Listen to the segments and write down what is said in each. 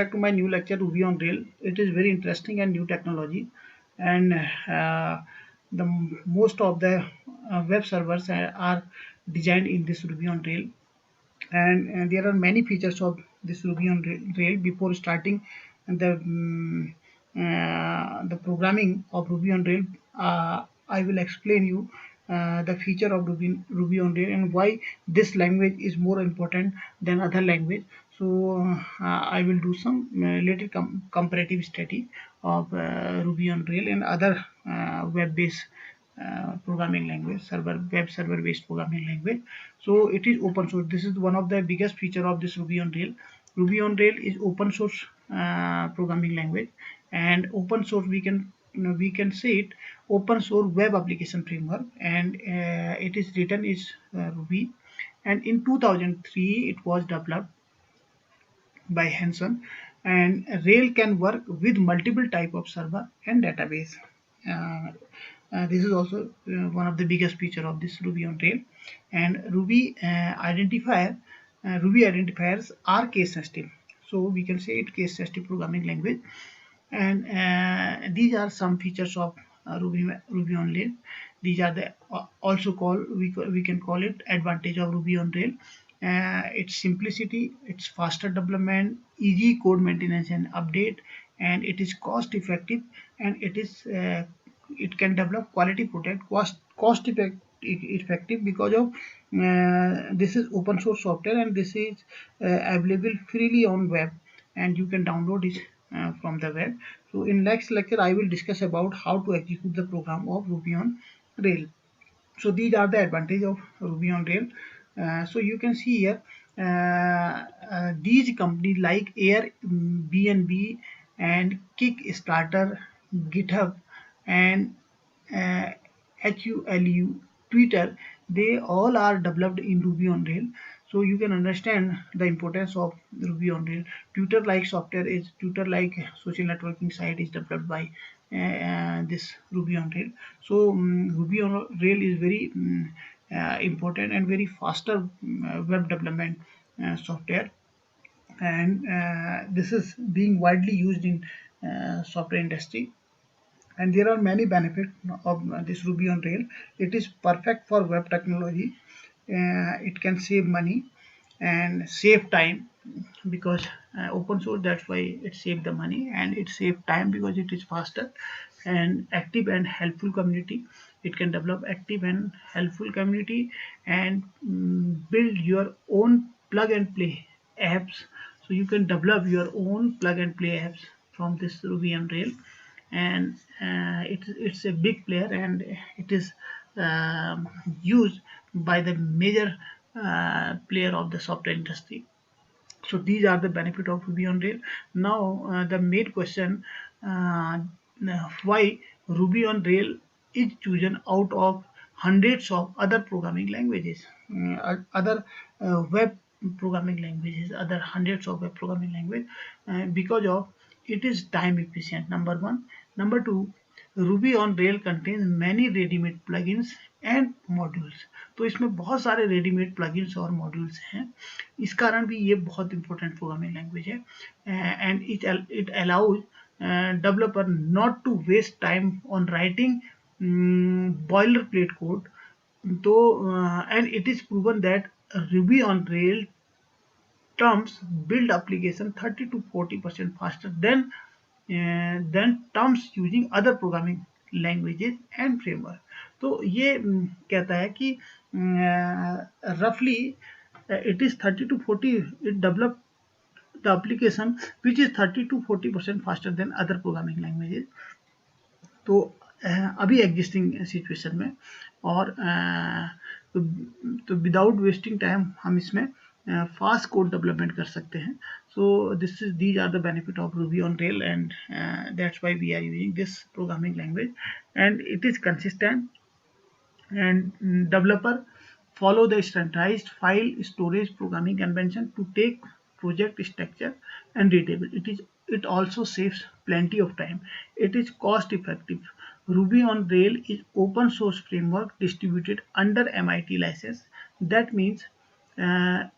Back to my new lecture, Ruby on Rail. It is very interesting and new technology, and the most of the web servers are designed in this Ruby on Rail, and there are many features of this Ruby on Rail. Before starting the programming of Ruby on Rail, I will explain you the feature of Ruby on Rail and why this language is more important than other language. So I will do some little comparative study of Ruby on Rail and other web-based programming language, web server based programming language. So it is open source. This is one of the biggest feature of this Ruby on Rail. Ruby on Rail is open source programming language, and open source we can say it open source web application framework, and it is written is Ruby, and in 2003 it was developed by Hanson, and Rail can work with multiple type of server and database. Uh, this is also one of the biggest feature of this Ruby on Rail, and Ruby identifiers are case sensitive. So we can say it case sensitive programming language, and these are some features of Ruby on Rail. These are the also we can call it advantage of Ruby on Rail. Its simplicity, its faster development, easy code maintenance and update, and it is cost effective, and it can develop quality product effective because of this is open source software, and this is available freely on web, and you can download it from the web. So in next lecture I will discuss about how to execute the program of Ruby on Rail. So these are the advantage of Ruby on Rail. So you can see here these companies like Airbnb and Kickstarter, GitHub, and uh, HULU, Twitter, they all are developed in Ruby on Rail. So you can understand the importance of Ruby on Rail. Twitter like social networking site is developed by this Ruby on Rail. So Ruby on Rail is very important and very faster web development software, and this is being widely used in software industry, and there are many benefits of this Ruby on Rail. It is perfect for web technology. It can save money and save time because open source. That's why it save the money, and it save time because it is faster. And active and helpful community. It can develop active and helpful community, and build your own plug and play apps. So you can develop your own plug and play apps from this Ruby on Rail, and it's a big player, and it is used by the major player of the software industry. So these are the benefit of Ruby on Rail. Now the main question, uh, why Ruby on Rail is chosen out of hundreds of other programming languages, other web programming languages, other hundreds of web programming language, because of it is time efficient. Number one. Number two, Ruby on Rail contains many ready-made plugins and modules. तो इसमें बहुत सारे readymade plugins और modules हैं. इस कारण भी ये बहुत इंपॉर्टेंट प्रोग्रामिंग लैंग्वेज है, and it allows developer not to waste time on writing boiler plate code. तो and it is proven that Ruby on Rail terms build application 30 to 40% faster than terms using other programming languages and framework. तो ये कहता है कि रफली it is 30 to 40, it develop the application which is 30 to 40% faster than other programming languages. तो अभी existing situation में, और तो विदाउट वेस्टिंग टाइम हम इसमें फास्ट कोड डेवलपमेंट कर सकते हैं. So these are the benefit of Ruby on rail, and that's why we are using this programming language, and it is consistent, and developer follow the standardized file storage programming convention to take project structure and readable. It also saves plenty of time. It is cost effective. Ruby on Rail is open source framework distributed under MIT license. That means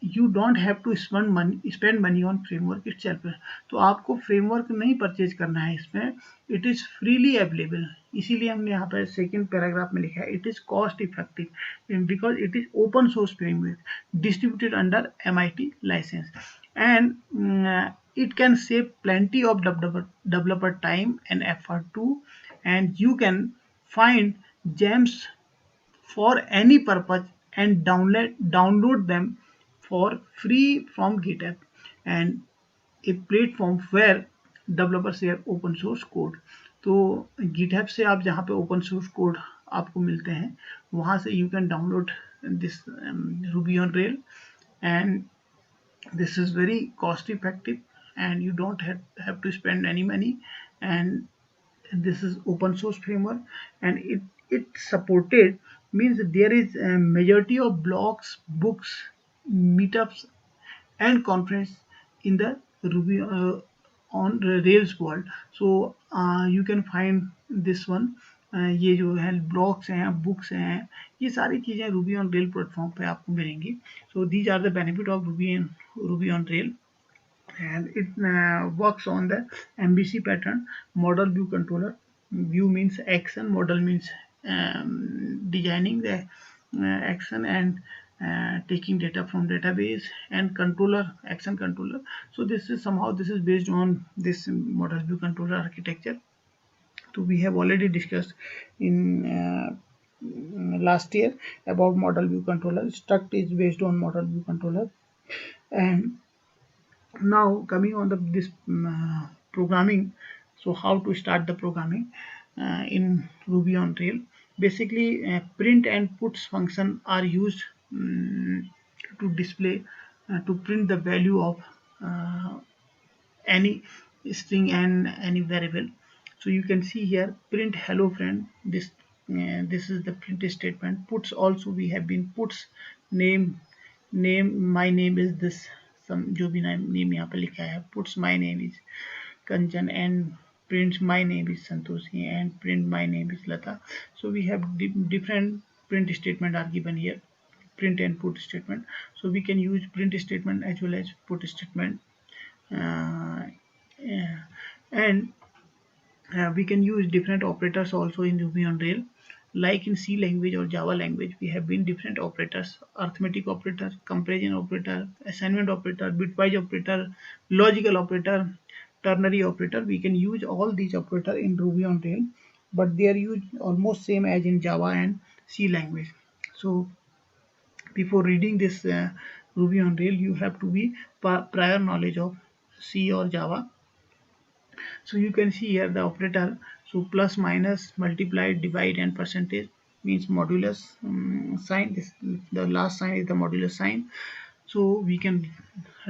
you don't have to spend money on framework itself. तो आपको framework नहीं purchase करना है इसमें, it is freely available. इसीलिए हमने यहाँ पर second paragraph में लिखा है it is cost effective because it is open source framework distributed under MIT license, and it can save plenty of developer time and effort too, and you can find gems for any purpose and download them for free from GitHub, and a platform where developers share open source code. तो GitHub से आप जहाँ पे open source code आपको मिलते हैं वहाँ से you can download this Ruby on Rail, and this is very cost effective and you don't have to spend any money, and this is open source framework, and it supported means there is a majority of blogs, books, meetups and conference in the Ruby on Rails world. So you can find this one. ये जो है blogs हैं, books हैं, ये सारी चीज़ें Ruby on rail platform पे आपको मिलेंगी. So these are the benefit of Ruby on rail, and it works on the MVC pattern, model view controller. View means action, model means designing the action and taking data from database, and controller, action controller. So this is based on this model view controller architecture. So we have already discussed in last year about model view controller. Struct is based on model view controller. And now coming on this programming, so how to start the programming in Ruby on Rail. Basically print and puts function are used to display to print the value of any string and any variable. So you can see here print hello friend, this is the print statement. Puts also we have been puts name, my name is this, some जो भी name यहाँ पे लिखा है, puts my name is Kanchan and prints my name is Santoshi and print my name is Lata. So we have different print statement are given here, print and put statement. So we can use print statement as well as put statement, yeah. And we can use different operators also in Ruby on Rail. Like in C language or Java language, we have been different operators: arithmetic operator, comparison operator, assignment operator, bitwise operator, logical operator, ternary operator. We can use all these operators in Ruby on Rail, but they are used almost same as in Java and C language. So before reading this Ruby on Rail, you have to be prior knowledge of C or Java. So you can see here the operator. So plus, minus, multiply, divide and percentage means modulus sign. This the last sign is the modulus sign. So we can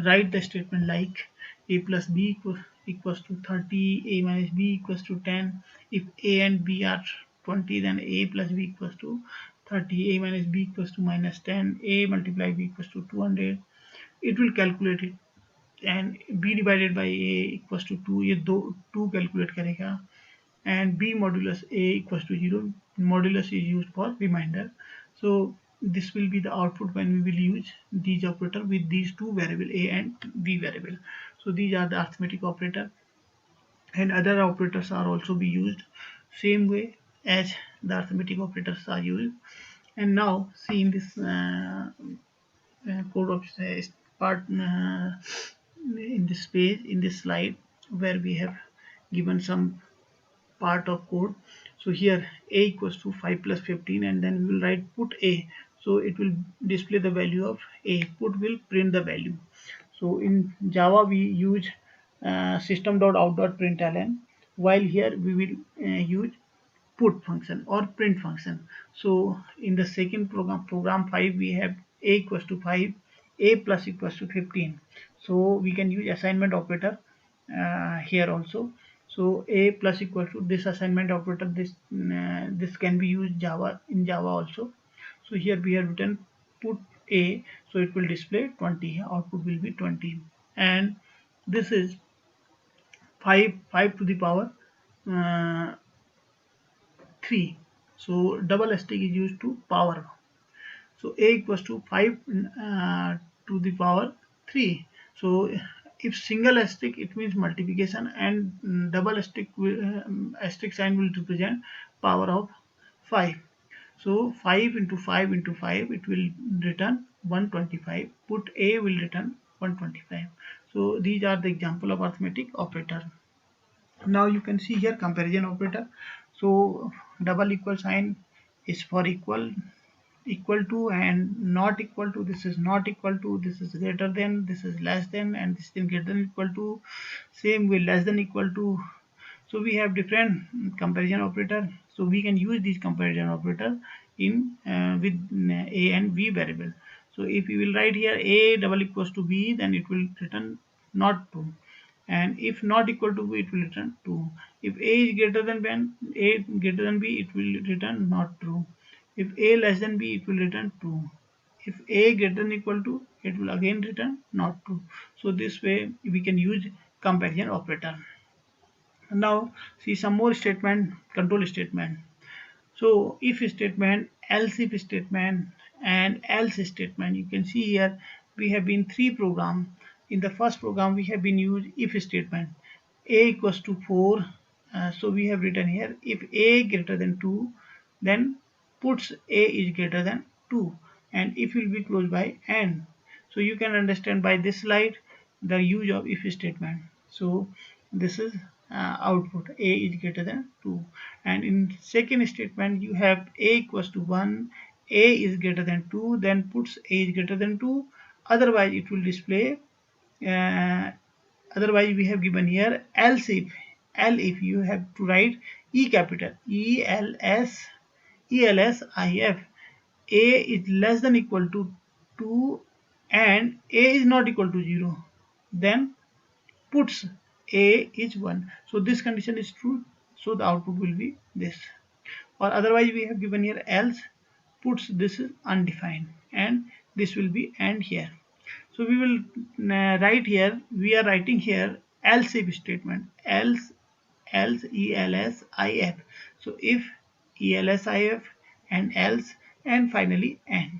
write the statement like a plus b equals to 30, a minus b equals to 10. If a and b are 20, then a plus b equals to 30, a minus b equals to minus 10, a multiply b equals to 200. It will calculate it, and b divided by a equals to 2, ये दो 2 calculate करेगा, and b modulus a equals to 0. Modulus is used for reminder. So this will be the output when we will use these operator with these two variable a and b variable. So these are the arithmetic operator, and other operators are also be used same way as the arithmetic operators are used. And now see in this code of part in this page, in this slide, where we have given some part of code. So here a equals to 5 plus 15, and then we will write put a. So it will display the value of a. Put will print the value. So in Java we use system.out.println, while here we will use put function or print function. So in the second program 5, we have a equals to 5, a plus equals to 15. So we can use assignment operator here also. So a plus equals to this assignment operator, this can be used in Java also. So here we have written put a, so it will display 20, output will be 20, and this is 5 to the power 3. So double asterisk is used to power. So a equals to 5 to the power 3. So if single asterisk, it means multiplication, and double asterisk asterisk sign will represent power of 5. So 5 into 5 into 5, it will return 125. Put a will return 125. So these are the example of arithmetic operator. Now you can see here comparison operator. So double equal sign is for equal to, and not equal to, this is not equal to, this is greater than, this is less than, and this is greater than equal to, same way less than equal to. So we have different comparison operator. So we can use these comparison operator in with a and b variable. So if we will write here a double equals to b, then it will return not true, and if not equal to b, it will return true. If a is greater than b, it will return not true. If a less than b, it will return true. If a greater than equal to, it will again return not true. So this way we can use comparison operator. Now see some more statement, control statement. So if statement, else if statement, and else statement. You can see here we have been three program. In the first program we have been used if statement. A equals to 4. So we have written here if a greater than 2, then puts a is greater than 2, and if will be close by and. So you can understand by this slide the use of if statement. So this is output a is greater than 2, and in second statement you have a equals to 1, a is greater than 2, then puts a is greater than 2, otherwise it will display uh, otherwise we have given here else if. If you have to write e capital ELSIF. A is less than equal to 2 and a is not equal to 0, then puts a is 1. So this condition is true, so the output will be this. Or otherwise we have given here else, puts this is undefined, and this will be and here. So we will write here, we are writing here else if statement, else ELSIF. So if ELSIF and else, and finally and.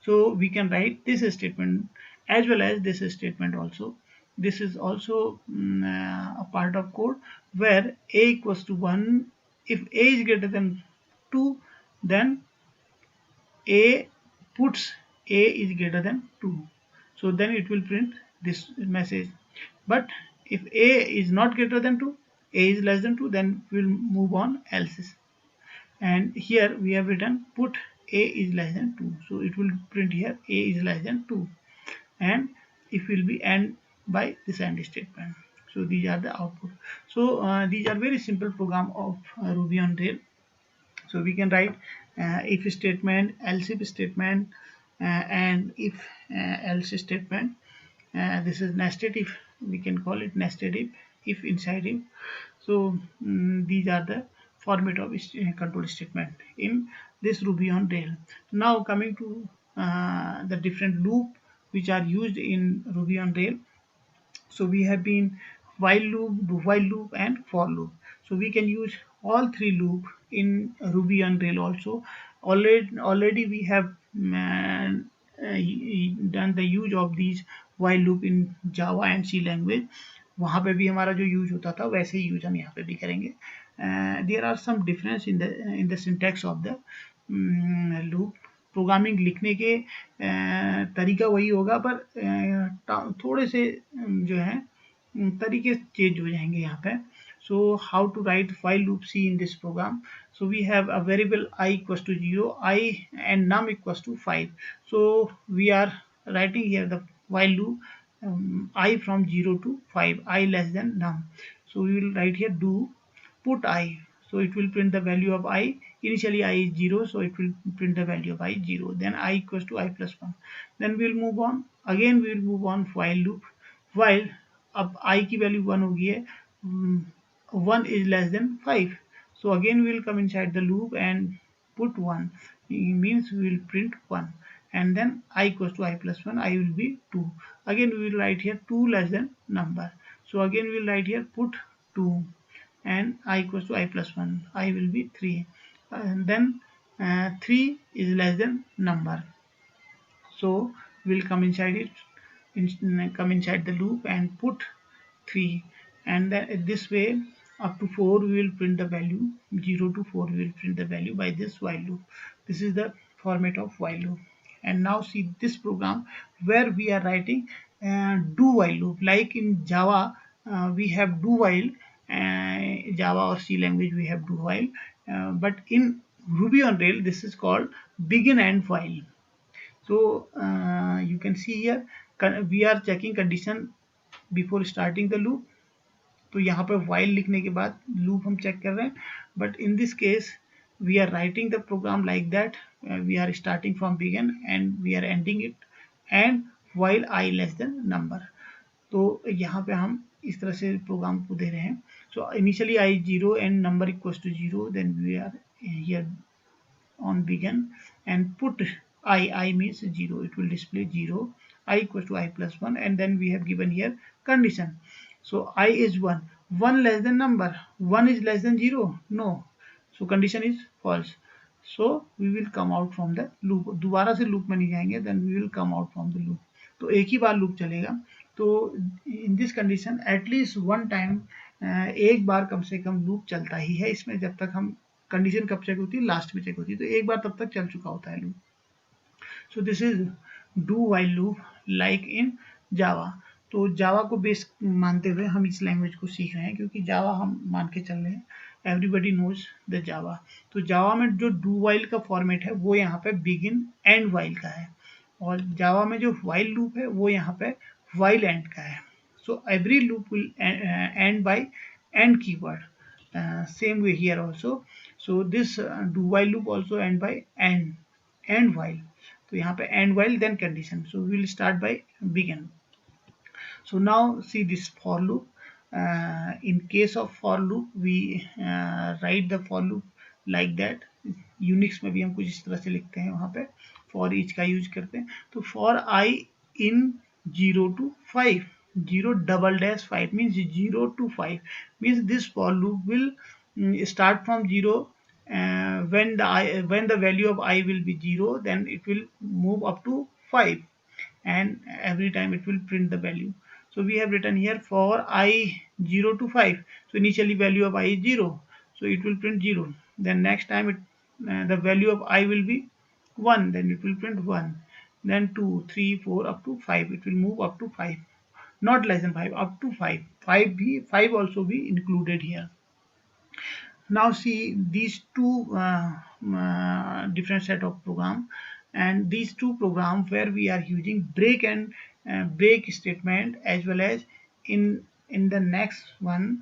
So we can write this statement as well as this statement also. This is also a part of code where a equals to 1. If a is greater than 2, then a puts a is greater than 2. So then it will print this message. But if a is not greater than 2, a is less than 2, then we'll move on else. And here we have written put a is less than 2, so it will print here a is less than 2, and it will be and by this and statement. So these are the output. So these are very simple program of Ruby on Rails. So we can write if statement, else if statement, and if else statement. This is nested if, we can call it nested if inside if. So these are the format of control statement in this Ruby on Rails. Now coming to the different loop which are used in Ruby on Rails. So we have been while loop, do while loop, and for loop. So we can use all three loop in Ruby on Rails also. Already we have done the use of these while loop in Java and C language. वहाँ पे भी हमारा जो use होता था वैसे ही use हम यहाँ पे भी करेंगे. There are some difference in the syntax of the loop. Programming लिखने के तरीका वही होगा, पर थोड़े से जो है तरीके चेंज हो जाएंगे यहाँ पे. So how to write while loop C in this program? So we have a variable I equals to 0, I and num equals to 5. So we are writing here the while loop I from 0 to 5, I less than num. So we will write here do put I. So it will print the value of I. Initially I is 0, so it will print the value of I 0. Then I equals to I plus 1. Then we will move on. Again we will move on while loop. While अब I की value 1 हो गई है, 1 is less than 5. So again we will come inside the loop and put 1. It means we will print 1. And then I equals to I plus 1, I will be 2. Again we will write here 2 less than number. So again we will write here put 2, and I equals to I plus 1, I will be 3. And then 3 is less than number. So we'll come inside it, come inside the loop and put 3, and then this way up to 4 we will print the value. 0 to 4 we will print the value by this while loop. This is the format of while loop. And now see this program where we are writing do while loop. Like in Java we have do while, Java or C language we have do while, but in Ruby on Rails this is called begin and while. So you can see here we are checking condition before starting the loop. तो यहाँ पे while लिखने के बाद loop हम check कर रहे हैं, but in this case we are writing the program like that. We are starting from begin and we are ending it and while I less than number. तो यहाँ पे हम इस तरह से प्रोग्राम को दे रहे हैं. So initially I 0 and number equals to 0, then we are here on begin and put I means 0, it will display 0, I equals to I plus 1, and then we have given here condition. So I is 1, 1 less than number, 1 is less than 0, no, so condition is false. So we will come out from the loop. दोबारा से loop में नहीं जाएंगे, then we will come out from the loop. तो एक ही बार loop चलेगा. तो in this condition at least one time एक बार कम से कम loop चलता ही है इसमें. जब तक हम कंडीशन कब चेक होती है, लास्ट में चेक होती है, तो एक बार तब तक चल चुका होता है loop. So this is do while loop like in Java. तो जावा को बेस मानते हुए हम इस लैंग्वेज को सीख रहे हैं, क्योंकि जावा हम मान के चल रहे हैं. Everybody knows the Java. तो जावा में जो डू वाइल का फॉर्मेट है वो यहाँ पे बिगिन एंड वाइल का है, और जावा में जो वाइल लूप है वो यहाँ पे वाइल एंड का है. So every loop will end by end keyword. Same way here also. So this do while loop also end by and while. तो यहाँ पे and while then condition. So we will start by begin. So now see this for loop. In case of for loop we write the for loop like that. Unix में भी हम कुछ इस तरह से लिखते हैं, वहाँ पे for each का यूज करते हैं. तो for I in 0 to 5, 0 double dash 5 means 0 to 5 means this for loop will start from 0. When the value of I will be 0, then it will move up to 5, and every time it will print the value. So we have written here for I 0 to 5. So initially value of I is 0, so it will print 0. Then next time the value of I will be 1, then it will print 1. Then 2, 3, 4 up to 5, it will move up to 5, not less than 5, up to 5. 5 also be included here. Now see these two different set of program, and these two programs where we are using break and break statement, as well as in the next one,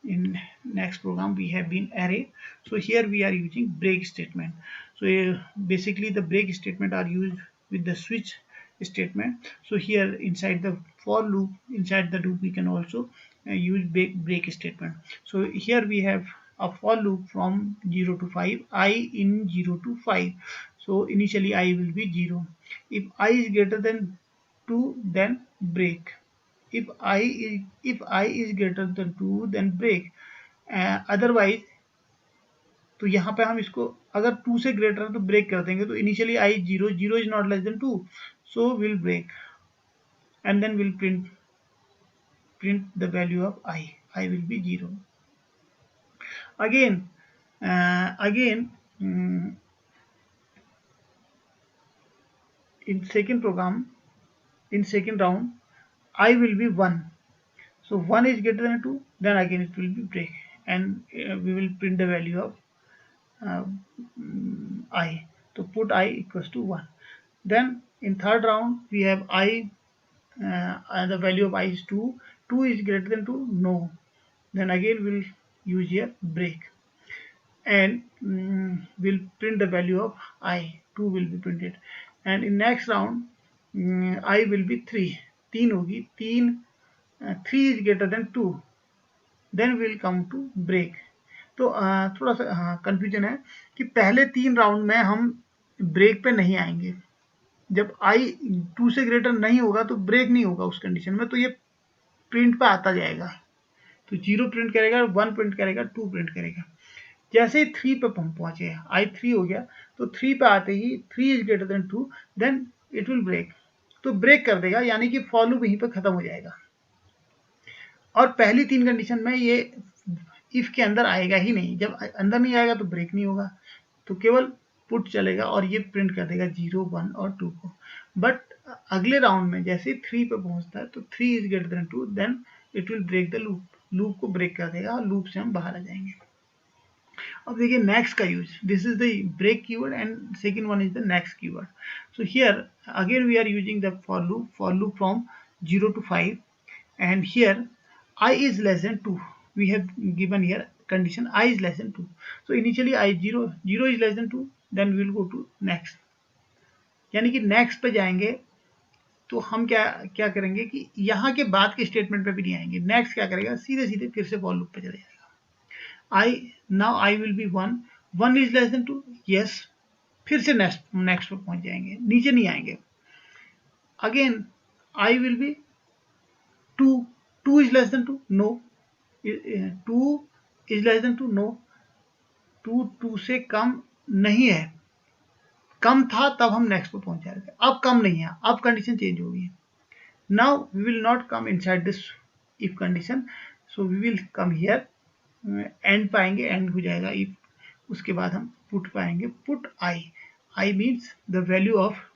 in next program we have been array. So here we are using break statement. So basically the break statement are used with the switch statement. So here inside the for loop, inside the loop we can also use break statement. So here we have a for loop from 0 to 5, I in 0 to 5. So initially I will be 0. If I is greater than 2, then break. If I is greater than 2, then break. Otherwise, तो यहाँ पे हम इसको अगर 2 से greater है तो break कर देंगे. तो initially I 0, 0 is not less than 2, so we'll break, and then we'll print the value of I will be 0. Again in second program, in second round, I will be 1. So 1 is greater than 2, then again it will be break, and we will print the value of I. So put I equals to 1. Then in third round we have I, and the value of I is 2. 2 is greater than 2, no. Then again we'll use here break, and we'll print the value of I. 2 will be printed. And in next round I will be 3. 3 होगी, 3 is greater than 2, then we'll come to break. तो थोड़ा सा confusion है कि पहले 3 round में हम break पे नहीं आएंगे. जब I 2 से ग्रेटर नहीं होगा तो ब्रेक नहीं होगा उस कंडीशन में, तो ये प्रिंट पे आता जाएगा. तो 0 प्रिंट करेगा, 1 प्रिंट करेगा, 2 प्रिंट करेगा. जैसे ही 3 पे हम पहुंचे, I 3 हो गया, तो 3 पे आते ही 3 is greater than 2, then it will break, तो ब्रेक कर देगा, यानी कि फॉर लूप यहीं पर खत्म हो जाएगा। और पहली 3 कंडीशन में ये इफ के अंदर आएगा ही नहीं, जब अंदर नहीं आएगा तो ब्रेक नहीं होगा, तो केवल पुट चलेगा और ये प्रिंट कर देगा 0 1 और 2 को। बट अगले राउंड में जैसे 3 पे पहुंचता है तो 3 is greater than 2, then it will break the loop, loop को ब्रेक कर देगा और लूप से हम बाहर आ जाएंगे। अब देखिए नेक्स्ट का use, this is the break keyword and second one is the next keyword. So here again we are using the for loop from 0 to 5, and here I is less than 2, we have given here condition I is less than 2. So initially I 0 is less than 2, then we will go to next, यानी कि next पे जाएंगे तो हम क्या क्या करेंगे कि यहाँ के बाद के स्टेटमेंट पे भी नहीं आएंगे, नेक्स्ट क्या करेगा सीधे सीधे फिर से फॉर लूप पे चले जाएगा। I now I will be 1 is less than 2, yes, फिर से नेक्स्ट पे पहुंच जाएंगे, नीचे नहीं आएंगे। Again I will be 2 is less than 2, no, 2 is less than 2, no, 2 से कम नहीं है, कम था तब हम नेक्स्ट पे पहुंच जा रहे थे, अब कम नहीं है, अब कंडीशन चेंज हो गई है। Now we will not come inside this if condition, so we will come here, end पाएंगे, एंड हो जाएगा इफ, उसके बाद हम पुट पाएंगे, put I means the value of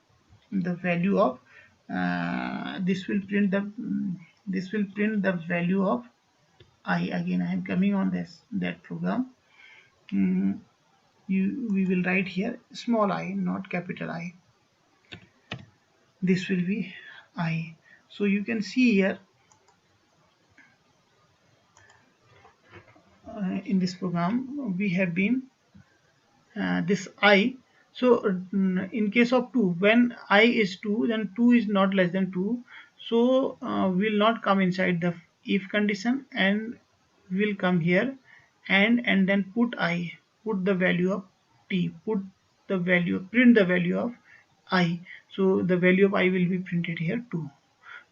this will print the value of I. Again I am coming on that program. We will write here small I, not capital I. This will be I. So you can see here in this program we have been this I. So in case of 2, when I is 2, then 2 is not less than 2, so will not come inside the if condition, and will come here and then put I, put the value of t, print the value of I. So the value of I will be printed here 2.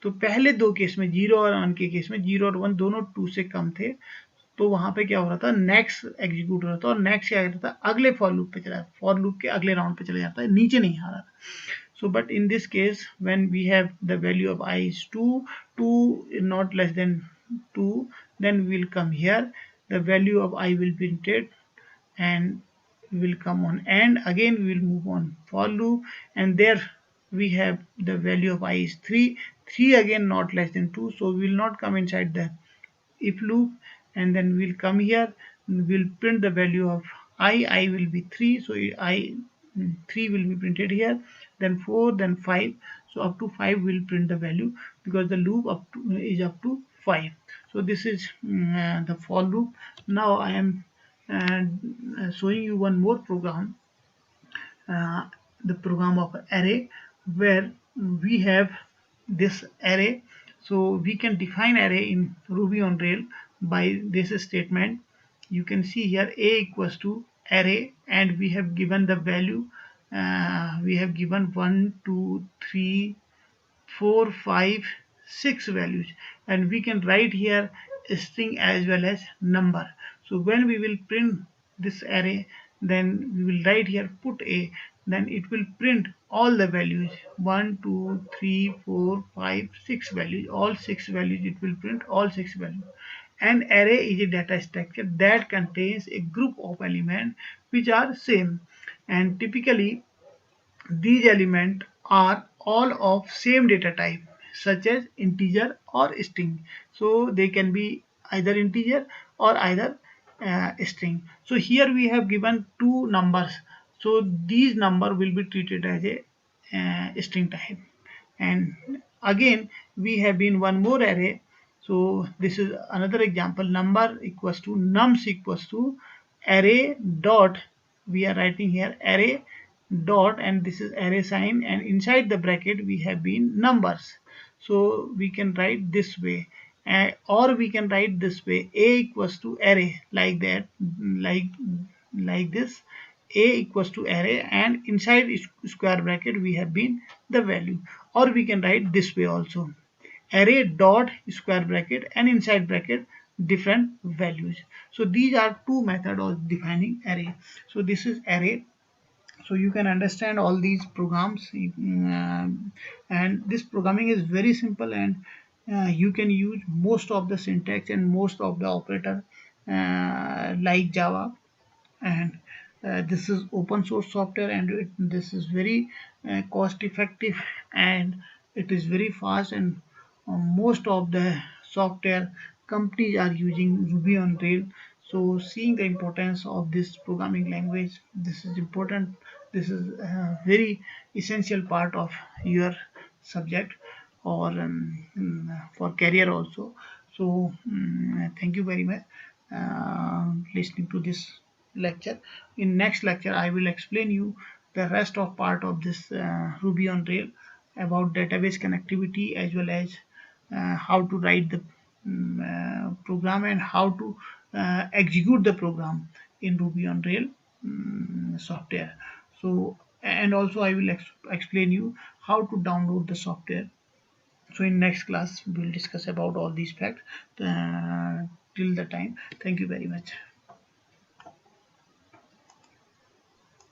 तो पहले दो case में 0 और 1 के case में 0 और 1 दोनों 2 से कम थे, तो वहां पे क्या हो रहा था, नेक्स्ट एग्जीक्यूट हो रहा था, और नेक्स्ट क्या करता था, अगले फॉर लूप पे चला, फॉर लूप के अगले राउंड पे चले जाता है, नीचे नहीं आ रहा था। So but in this case when we have the value of I is 2 is not less than 2, then we will come here, the value of I will be printed, and we will come on, and again we will move on for loop, and there we have the value of I is 3 again not less than 2, so we will not come inside the if loop, and then we'll come here, we'll print the value of I will be 3, so 3 will be printed here, then 4, then 5, so up to 5 will print the value, because the loop is up to 5. So this is the for loop. Now I am showing you one more program, the program of array, where we have this array. So we can define array in Ruby on Rails by this statement. You can see here a equals to array, and we have given the value, we have given 1 2 3 4 5 6 values, and we can write here a string as well as number. So when we will print this array, then we will write here put a, then it will print all the values 1 2 3 4 5 6 values, all 6 values, it will print all 6 values. An array is a data structure that contains a group of elements which are same, and typically these elements are all of same data type, such as integer or string. So they can be either integer or either string. So here we have given two numbers, so these number will be treated as a string type. And again we have been one more array. So this is another example, number equals to nums equals to array dot, we are writing here array dot, and this is array sign, and inside the bracket we have been numbers. So we can write this way, or we can write this way, a equals to array, like that, like this, a equals to array, and inside square bracket we have been the value. Or we can write this way also, array dot square bracket, and inside bracket different values. So these are two methods of defining array. So this is array. so you can understand all these programs. And this programming is very simple, and you can use most of the syntax and most of the operator like Java. And this is open source software, and this is very cost effective, and it is very fast. And most of the software companies are using Ruby on Rails. So seeing the importance of this programming language, this is important. This is a very essential part of your subject, or for career also. So thank you very much listening to this lecture. In next lecture, I will explain you the rest of part of this Ruby on Rails about database connectivity, as well as how to write the program, and how to execute the program in Ruby on Rails software. So, and also I will explain you how to download the software. So in next class, we will discuss about all these facts. Till the time, thank you very much.